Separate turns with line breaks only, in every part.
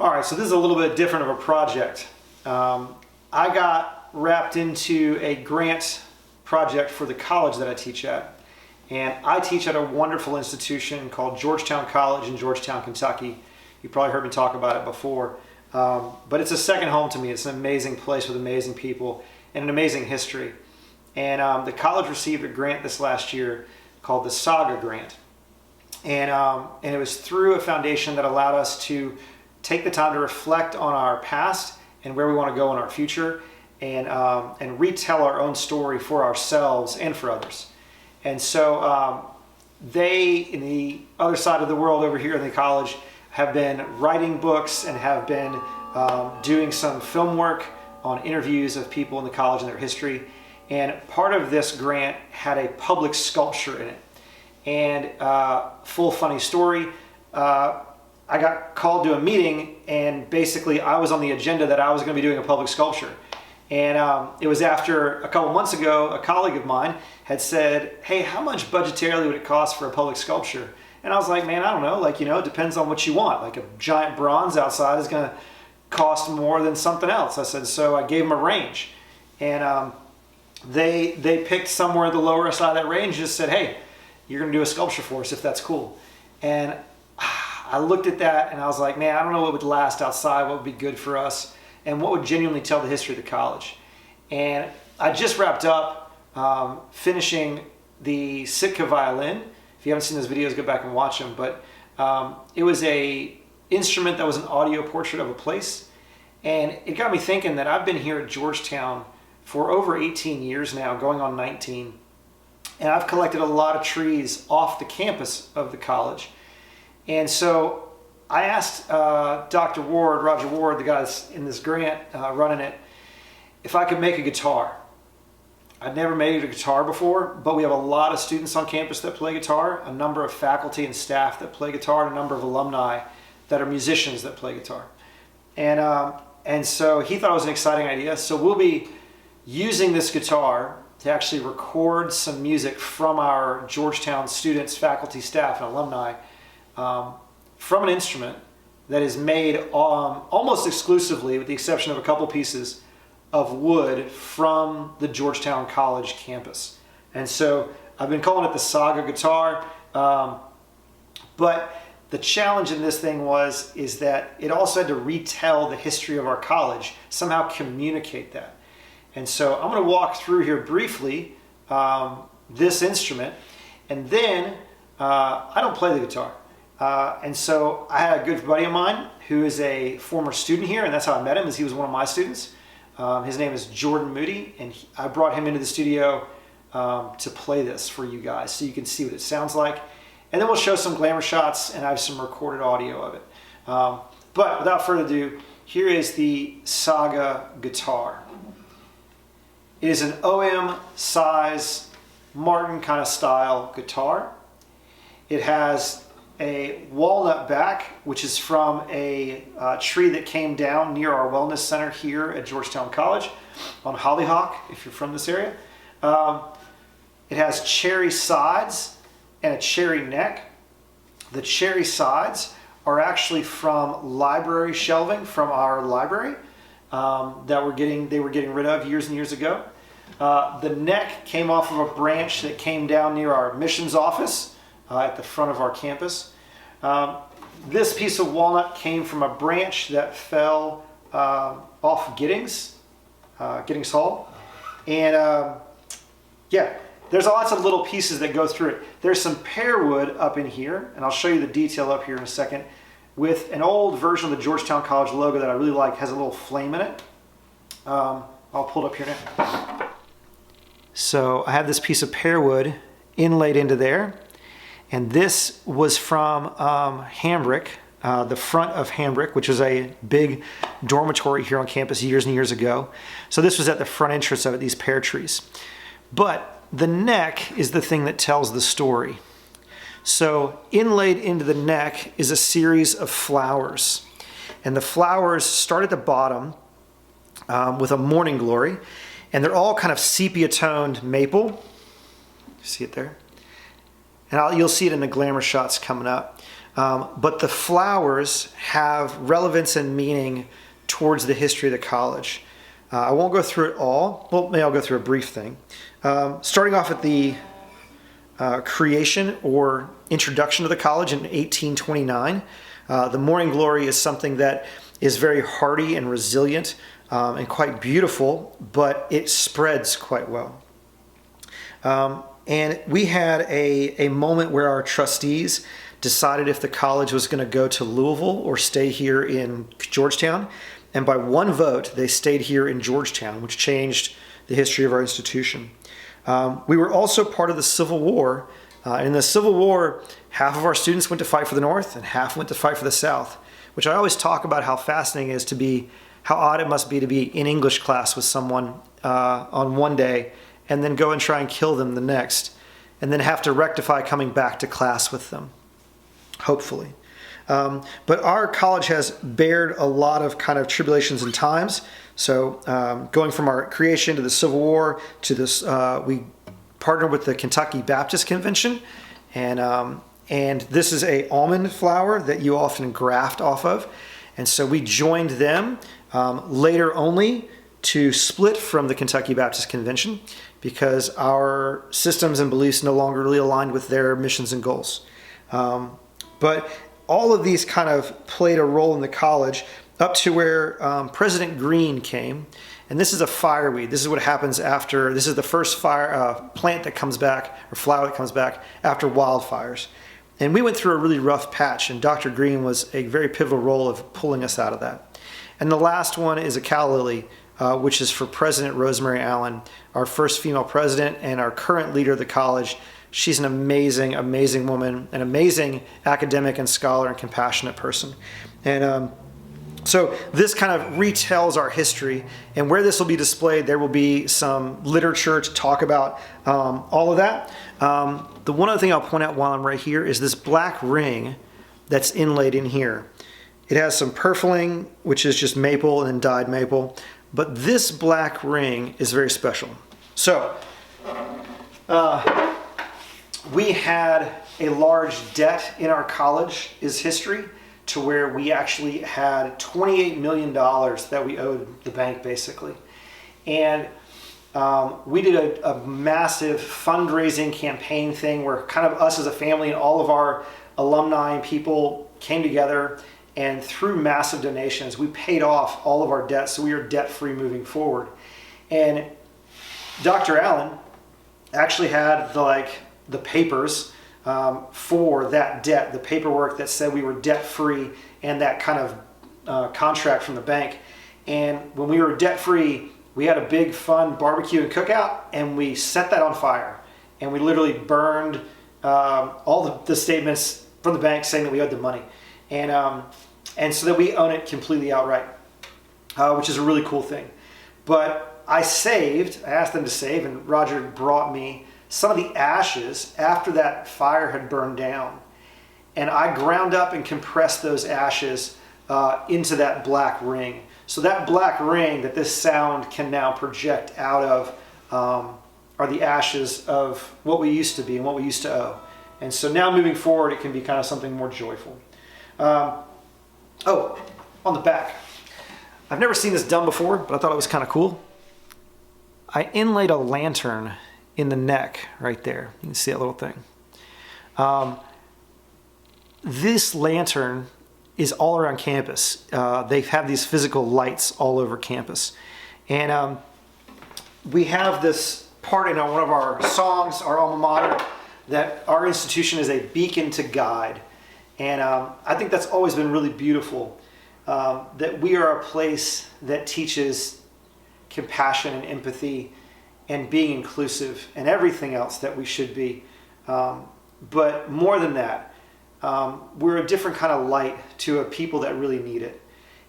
All right, so this is a little bit different of a project. I got wrapped into a grant project for the college that I teach at. And I teach at a wonderful institution called Georgetown College in Georgetown, Kentucky. You probably heard me talk about it before. But it's a second home to me. It's an amazing place with amazing people and an amazing history. And the college received a grant this last year called the Saga grant. And it was through a foundation that allowed us to take the time to reflect on our past and where we want to go in our future, and retell our own story for ourselves and for others. And so they, in the other side of the world over here in the college, have been writing books and have been doing some film work on interviews of people in the college and their history. And part of this grant had a public sculpture in it. And full funny story, I got called to a meeting, and basically I was on the agenda that I was going to be doing a public sculpture. And it was after a couple months ago, a colleague of mine had said, hey, how much budgetarily would it cost for a public sculpture? And I was like, man, I don't know, like, it depends on what you want. Like a giant bronze outside is going to cost more than something else. I said, so I gave them a range. And they picked somewhere at the lower side of that range and just said, hey, you're going to do a sculpture for us if that's cool. And I looked at that and I was like, man, I don't know what would last outside, what would be good for us, and what would genuinely tell the history of the college. And I just wrapped up finishing the Sitka violin. If you haven't seen those videos, go back and watch them. But it was a instrument that was an audio portrait of a place. And it got me thinking that I've been here at Georgetown for over 18 years now, going on 19. And I've collected a lot of trees off the campus of the college. And so I asked Dr. Ward, Roger Ward, the guy that's in this grant running it, if I could make a guitar. I'd never made a guitar before, but we have a lot of students on campus that play guitar, a number of faculty and staff that play guitar, and a number of alumni that are musicians that play guitar. And so he thought it was an exciting idea. So we'll be using this guitar to actually record some music from our Georgetown students, faculty, staff, and alumni from an instrument that is made almost exclusively, with the exception of a couple pieces, of wood from the Georgetown College campus. And so I've been calling it the Saga guitar, but the challenge in this thing is that it also had to retell the history of our college, somehow communicate that. And so I'm going to walk through here briefly this instrument, and then I don't play the guitar. And so I had a good buddy of mine who is a former student here, and that's how I met him, is he was one of my students. His name is Jordan Moody, and I brought him into the studio to play this for you guys so you can see what it sounds like. And then we'll show some glamour shots, and I have some recorded audio of it. But without further ado, here is the Saga guitar. It is an OM size, Martin kind of style guitar. It has a walnut back, which is from a tree that came down near our wellness center here at Georgetown College on Hollyhock, if you're from this area. It has cherry sides and a cherry neck. The cherry sides are actually from library shelving from our library that they were getting rid of years and years ago. The neck came off of a branch that came down near our missions office at the front of our campus. This piece of walnut came from a branch that fell off Giddings Hall. And yeah, there's lots of little pieces that go through it. There's some pear wood up in here, and I'll show you the detail up here in a second, with an old version of the Georgetown College logo that I really like, has a little flame in it. I'll pull it up here now. So I have this piece of pear wood inlaid into there. And this was from Hambrick, the front of Hambrick, which was a big dormitory here on campus years and years ago. So this was at the front entrance of it, these pear trees. But the neck is the thing that tells the story. So inlaid into the neck is a series of flowers. And the flowers start at the bottom with a morning glory. And they're all kind of sepia-toned maple. You see it there? And you'll see it in the glamour shots coming up. but the flowers have relevance and meaning towards the history of the college. I won't go through it all. Well, maybe I'll go through a brief thing. Starting off at the creation or introduction to the college in 1829. The morning glory is something that is very hardy and resilient and quite beautiful, but it spreads quite well. And we had a moment where our trustees decided if the college was going to go to Louisville or stay here in Georgetown. And by one vote, they stayed here in Georgetown, which changed the history of our institution. We were also part of the Civil War. In the Civil War, half of our students went to fight for the North and half went to fight for the South, which I always talk about how fascinating it is to be, how odd it must be to be in English class with someone on one day and then go and try and kill them the next, and then have to rectify coming back to class with them, hopefully. But our college has bared a lot of kind of tribulations and times. So going from our creation to the Civil War to this, we partnered with the Kentucky Baptist Convention, and this is a almond flower that you often graft off of. And so we joined them later only to split from the Kentucky Baptist Convention because our systems and beliefs no longer really aligned with their missions and goals. But all of these kind of played a role in the college up to where President Green came. And this is a fireweed. This is what happens after, this is the first plant that comes back, or flower that comes back after wildfires. And we went through a really rough patch, and Dr. Green was a very pivotal role of pulling us out of that. And the last one is a calla lily, which is for President Rosemary Allen, our first female president and our current leader of the college. She's an amazing, amazing woman, an amazing academic and scholar and compassionate person. And so this kind of retells our history, and where this will be displayed, there will be some literature to talk about all of that. The one other thing I'll point out while I'm right here is this black ring that's inlaid in here. It has some purfling, which is just maple and then dyed maple, but this black ring is very special. So, we had a large debt in our college is history, to where we actually had $28 million that we owed the bank, basically. And we did a massive fundraising campaign thing where kind of us as a family and all of our alumni and people came together, and through massive donations, we paid off all of our debts, so we are debt-free moving forward. And Dr. Allen actually had the papers for that debt, the paperwork that said we were debt-free, and that kind of contract from the bank. And when we were debt-free, we had a big fun barbecue and cookout, and we set that on fire. And we literally burned all the statements from the bank saying that we owed the money. And so that we own it completely outright, which is a really cool thing. But I asked them to save, and Roger brought me some of the ashes after that fire had burned down. And I ground up and compressed those ashes into that black ring. So that black ring that this sound can now project out of are the ashes of what we used to be and what we used to owe. And so now moving forward, it can be kind of something more joyful. On the back. I've never seen this done before, but I thought it was kind of cool. I inlaid a lantern in the neck right there. You can see that little thing. This lantern is all around campus. They have these physical lights all over campus. And we have this part in one of our songs, our alma mater, that our institution is a beacon to guide. And I think that's always been really beautiful, that we are a place that teaches compassion and empathy and being inclusive and everything else that we should be. But more than that, we're a different kind of light to a people that really need it.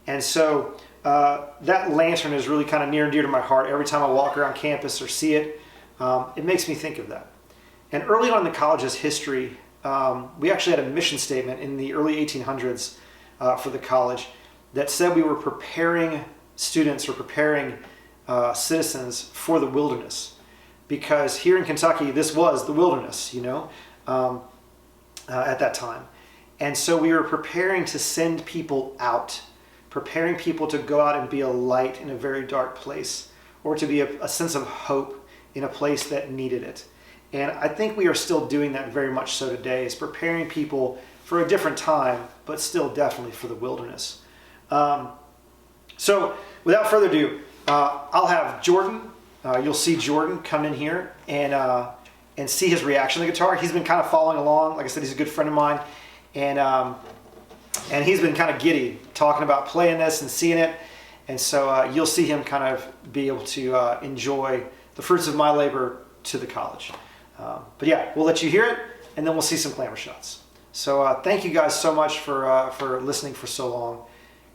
And so that lantern is really kind of near and dear to my heart. Every time I walk around campus or see it, it makes me think of that. And early on in the college's history, we actually had a mission statement in the early 1800s for the college that said we were preparing students or preparing citizens for the wilderness. Because here in Kentucky, this was the wilderness, at that time. And so we were preparing to send people out, preparing people to go out and be a light in a very dark place, or to be a sense of hope in a place that needed it. And I think we are still doing that very much so today, is preparing people for a different time, but still definitely for the wilderness. So without further ado, I'll have Jordan. You'll see Jordan come in here and see his reaction to the guitar. He's been kind of following along. Like I said, he's a good friend of mine. And he's been kind of giddy talking about playing this and seeing it. And so you'll see him kind of be able to enjoy the fruits of my labor to the college. But yeah, we'll let you hear it, and then we'll see some clamor shots. So thank you guys so much for listening for so long.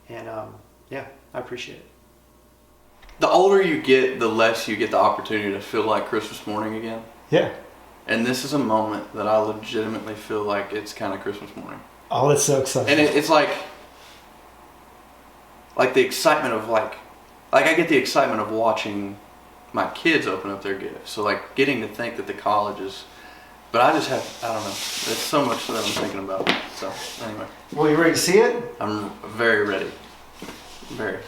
And yeah, I appreciate it.
The older you get, the less you get the opportunity to feel like Christmas morning again.
Yeah.
And this is a moment that I legitimately feel like it's kind of Christmas morning.
Oh, that's so exciting.
And it's like the excitement of like I get the excitement of watching my kids open up their gifts. So like getting to think that the college is, but I don't know. There's so much that I'm thinking about. So anyway.
Well, you ready to see it?
I'm very ready. Very.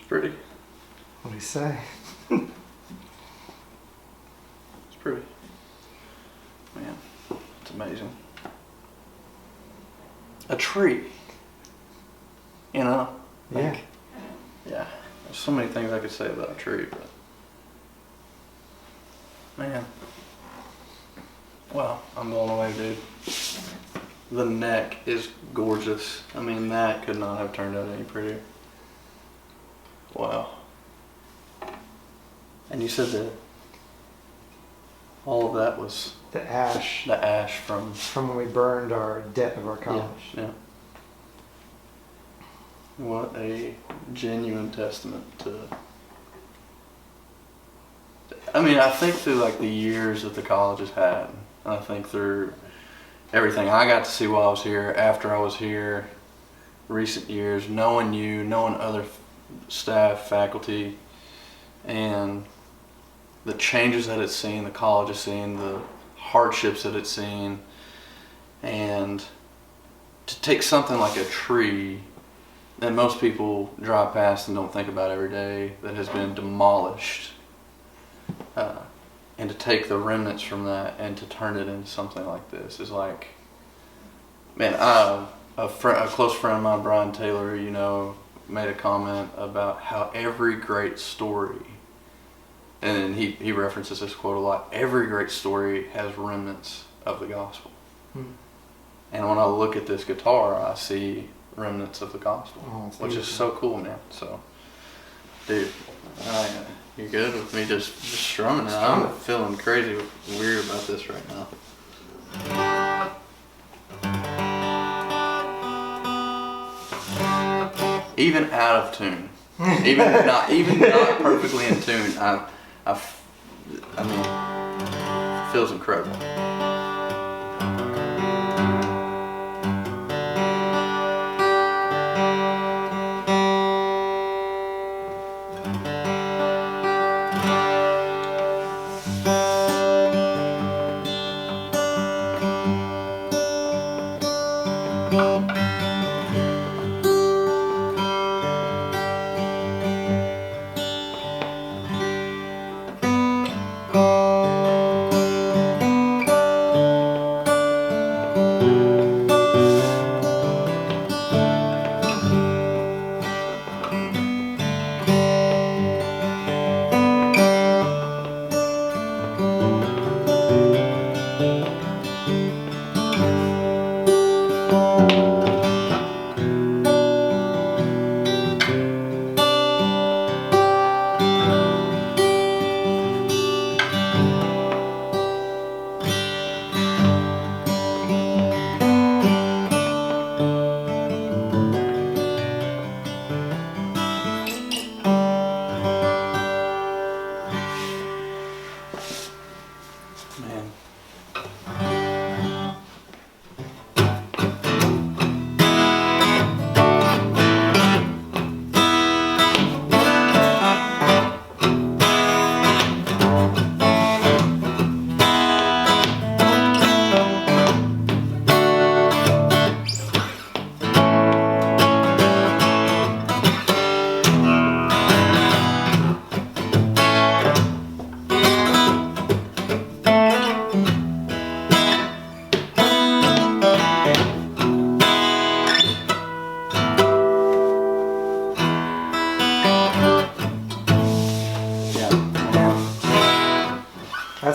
Pretty.
What do you say?
It's pretty. Man, it's amazing. A tree. You know?
Yeah.
Yeah. There's so many things I could say about a tree, but man. Wow, I'm blown away, dude. The neck is gorgeous. I mean, that could not have turned out any prettier. Wow. And you said that all of that was
The ash
from
when we burned our debt of our college.
Yeah. What a genuine testament to. I mean, I think through like the years that the college has had, and I think through everything I got to see while I was here, after I was here, recent years, knowing you, knowing other staff, faculty, and the changes that it's seen, the college has seen, the hardships that it's seen, and to take something like a tree that most people drive past and don't think about every day, that has been demolished, and to take the remnants from that and to turn it into something like this is like, man, a close friend of mine, Brian Taylor, you know, made a comment about how every great story, and he references this quote a lot, every great story has remnants of the gospel. And when I look at this guitar, I see remnants of the gospel, which is so cool, man. So, dude, you good with me just strumming it? I'm feeling crazy weird about this right now. Even out of tune, even not perfectly in tune, I mean, it feels incredible.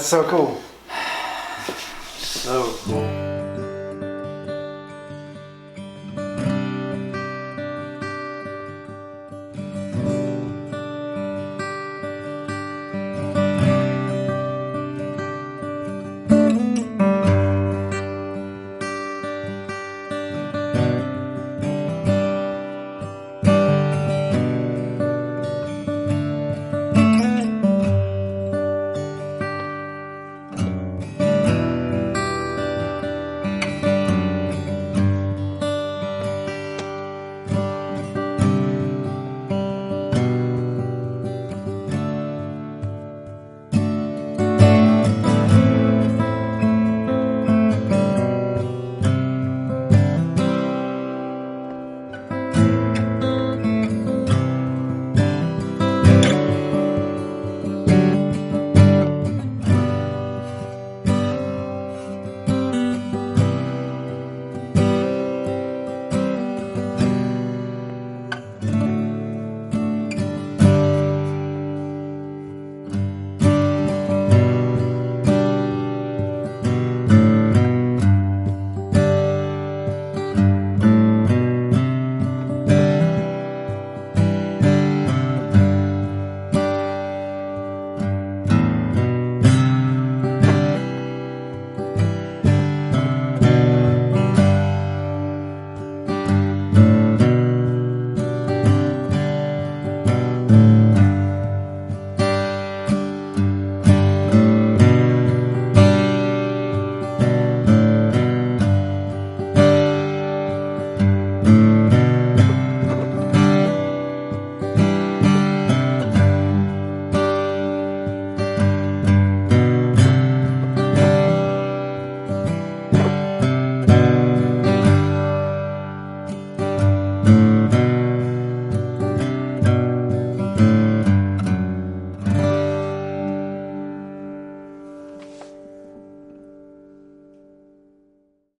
That's so cool.